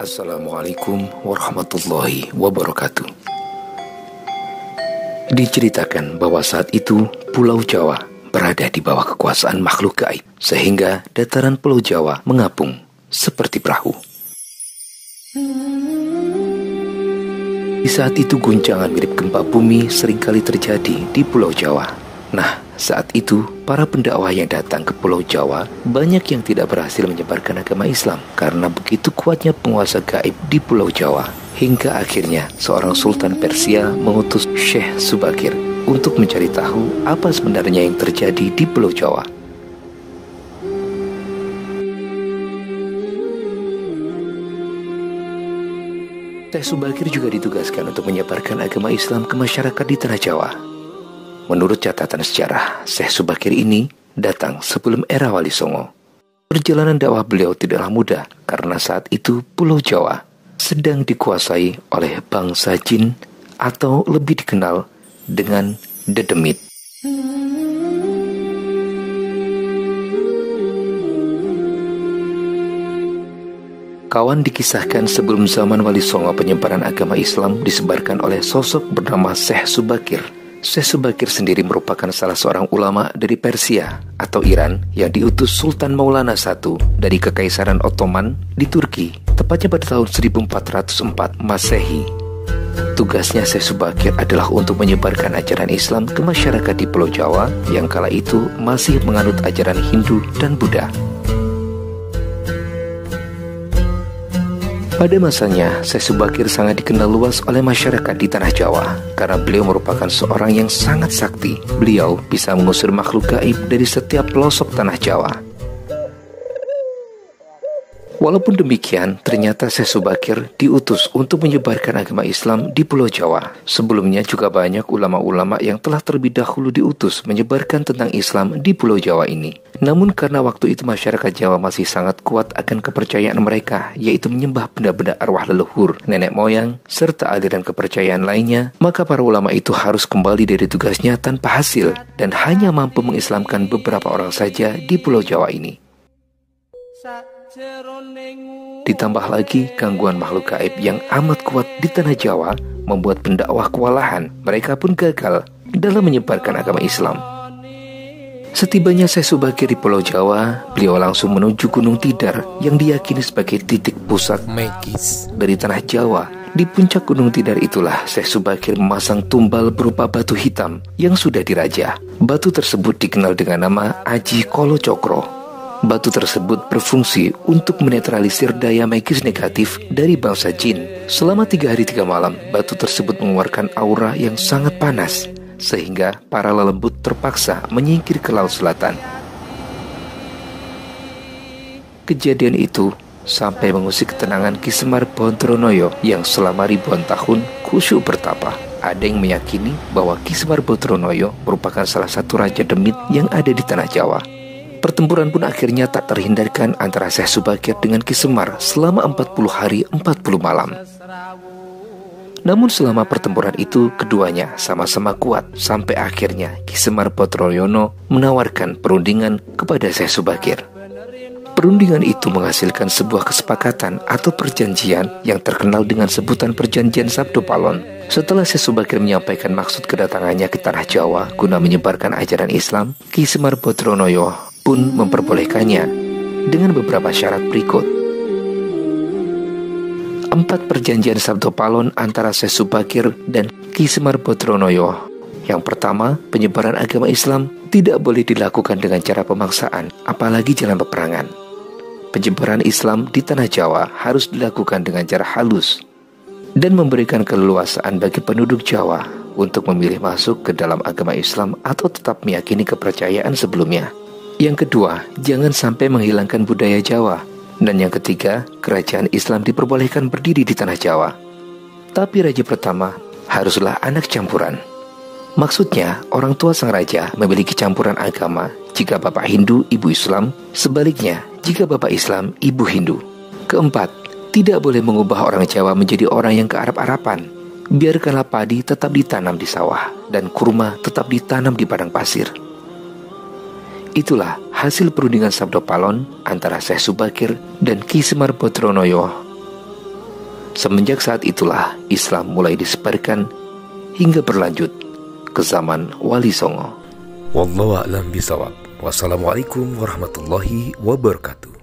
Assalamualaikum warahmatullahi wabarakatuh. Diceritakan bahwa saat itu Pulau Jawa berada di bawah kekuasaan makhluk gaib, sehingga dataran Pulau Jawa mengapung seperti perahu. Di saat itu guncangan mirip gempa bumi seringkali terjadi di Pulau Jawa. Nah, saat itu para pendakwah yang datang ke Pulau Jawa banyak yang tidak berhasil menyebarkan agama Islam karena begitu kuatnya penguasa gaib di Pulau Jawa. Hingga akhirnya seorang Sultan Persia mengutus Syekh Subakir untuk mencari tahu apa sebenarnya yang terjadi di Pulau Jawa. Syekh Subakir juga ditugaskan untuk menyebarkan agama Islam ke masyarakat di Tanah Jawa. Menurut catatan sejarah, Syekh Subakir ini datang sebelum era Wali Songo. Perjalanan dakwah beliau tidaklah mudah karena saat itu Pulau Jawa sedang dikuasai oleh bangsa jin atau lebih dikenal dengan Dedemit. Kawan dikisahkan sebelum zaman Wali Songo penyebaran agama Islam disebarkan oleh sosok bernama Syekh Subakir. Syekh Subakir sendiri merupakan salah seorang ulama dari Persia atau Iran yang diutus Sultan Maulana I dari Kekaisaran Ottoman di Turki, tepatnya pada tahun 1404 Masehi. Tugasnya Syekh Subakir adalah untuk menyebarkan ajaran Islam ke masyarakat di Pulau Jawa yang kala itu masih menganut ajaran Hindu dan Buddha. Pada masanya, Syekh Subakir sangat dikenal luas oleh masyarakat di Tanah Jawa karena beliau merupakan seorang yang sangat sakti. Beliau bisa mengusir makhluk gaib dari setiap pelosok Tanah Jawa. Walaupun demikian, ternyata Syekh Subakir diutus untuk menyebarkan agama Islam di Pulau Jawa. Sebelumnya juga banyak ulama-ulama yang telah terlebih dahulu diutus menyebarkan tentang Islam di Pulau Jawa ini. Namun karena waktu itu masyarakat Jawa masih sangat kuat akan kepercayaan mereka, yaitu menyembah benda-benda arwah leluhur, nenek moyang, serta aliran kepercayaan lainnya, maka para ulama itu harus kembali dari tugasnya tanpa hasil dan hanya mampu mengislamkan beberapa orang saja di Pulau Jawa ini. Ditambah lagi gangguan makhluk gaib yang amat kuat di Tanah Jawa membuat pendakwah kewalahan. Mereka pun gagal dalam menyebarkan agama Islam. Setibanya Syekh Subakir di Pulau Jawa, beliau langsung menuju Gunung Tidar yang diyakini sebagai titik pusat magis dari Tanah Jawa. Di puncak Gunung Tidar itulah Syekh Subakir memasang tumbal berupa batu hitam yang sudah dirajah. Batu tersebut dikenal dengan nama Aji Kolo Cokro. Batu tersebut berfungsi untuk menetralisir daya magis negatif dari bangsa jin. Selama 3 hari 3 malam, batu tersebut mengeluarkan aura yang sangat panas, sehingga para lelembut terpaksa menyingkir ke Laut Selatan. Kejadian itu sampai mengusik ketenangan Ki Semar Badronoyo yang selama ribuan tahun khusyuk bertapa. Ada yang meyakini bahwa Ki Semar Badronoyo merupakan salah satu raja demit yang ada di Tanah Jawa. Pertempuran pun akhirnya tak terhindarkan antara Syekh Subakir dengan Ki Semar selama 40 hari 40 malam. Namun selama pertempuran itu keduanya sama-sama kuat sampai akhirnya Ki Semar Badroyono menawarkan perundingan kepada Syekh Subakir. Perundingan itu menghasilkan sebuah kesepakatan atau perjanjian yang terkenal dengan sebutan Perjanjian Sabdo Palon. Setelah Syekh Subakir menyampaikan maksud kedatangannya ke Tanah Jawa guna menyebarkan ajaran Islam, Ki Semar Badronoyo pun memperbolehkannya dengan beberapa syarat berikut. 4 perjanjian Sabdo Palon antara Syekh Subakir dan Ki Semar Badronoyo. Yang pertama, penyebaran agama Islam tidak boleh dilakukan dengan cara pemaksaan, apalagi jalan peperangan. Penyebaran Islam di Tanah Jawa harus dilakukan dengan cara halus dan memberikan keleluasaan bagi penduduk Jawa untuk memilih masuk ke dalam agama Islam atau tetap meyakini kepercayaan sebelumnya. Yang kedua, jangan sampai menghilangkan budaya Jawa. Dan yang ketiga, kerajaan Islam diperbolehkan berdiri di Tanah Jawa. Tapi raja pertama haruslah anak campuran. Maksudnya, orang tua sang raja memiliki campuran agama. Jika bapak Hindu, ibu Islam. Sebaliknya, jika bapak Islam, ibu Hindu. Keempat, tidak boleh mengubah orang Jawa menjadi orang yang kearab-arapan. Biarkanlah padi tetap ditanam di sawah dan kurma tetap ditanam di padang pasir. Itulah hasil perundingan Sabdo Palon antara Syekh Subakir dan Ki Semar Badronoyo. Semenjak saat itulah Islam mulai disebarkan hingga berlanjut ke zaman Wali Songo. Wallahu a'lam bishawab. Wassalamualaikum warahmatullahi wabarakatuh.